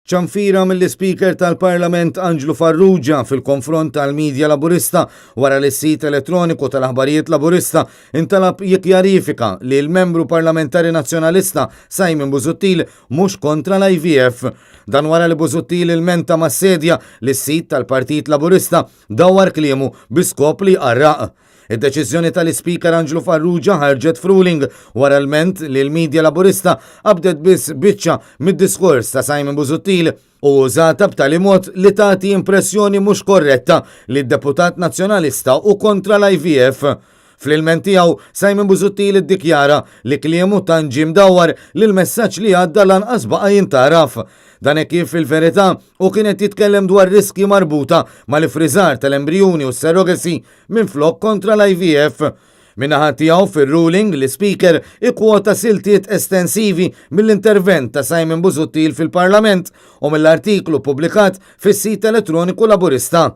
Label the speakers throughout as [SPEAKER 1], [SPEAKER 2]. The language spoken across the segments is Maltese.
[SPEAKER 1] ċanfira mill-Speaker tal-Parlament Anġlu Farrugia fil-konfront tal-Midja Laburista wara li s-sit elettroniku tal-aħbarijiet Laburista intalab jikjarifika li l-membru parlamentari nazzjonalista Simon Busuttil mhux kontra l-IVF. Dan wara li Busuttil il-menta mas-sedja li s-sit tal-Partit Laburista dawwar kliemu biskop li qarraq. Id-deċiżjoni tal-Speaker Anġlu Farrugia ħarġet f'ruling wara l-ment li l-Midja Laburista qabdet biss biċċa mid-diskors ta' Simon Busuttil u użata b'tali mod li tagħti impressjoni mhux korretta li d-deputat nazzjonalista u kontra l-IVF. Fl-ilment tiegħu Simon Busuttil iddikjara li kliemu tanġi mdawwar li l-messaġġ li għadda lanqas baqa' jintaraf. Dan kif fil-verità u kienet jitkellem dwar riski marbuta mal-ifriżar tal-embrjuni u s-surrogacy minflok kontra l-IVF. Min-naħa tiegħu fir-ruling l-Speaker ikkwota siltiet estensivi mill-intervent ta' Simon Busuttil fil-Parlament u mill-artiklu pubblikat fis-sit elettroniku Laburista.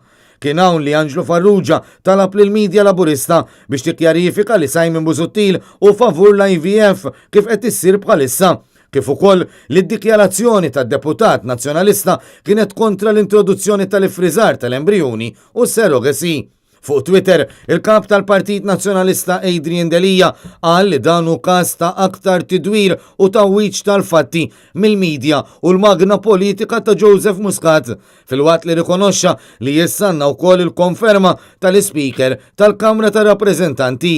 [SPEAKER 1] Kien hawn li Anġlu Farrugia talab lill-Midja Laburista biex tikkjarifika li Simon Busuttil u favur l-IVF kif qed issir bħalissa, kif ukoll li d-dikjarazzjoni tad-deputat nazzjonalista kienet kontra l-introduzzjoni tal-ifriżar tal-embrjuni u s-surrogacy. Fuq Twitter, il-kap tal-Partit Nazzjonalista Adrian Delija qal li dan hu każ ta' aktar tidwir u tawwiċ tal-fatti mill-midja u l-magna politika ta' Joseph Muscat, filwaqt li rikonoxxa li jessanna wkoll il-konferma tal-Speaker tal-Kamra tar Rappreżentanti.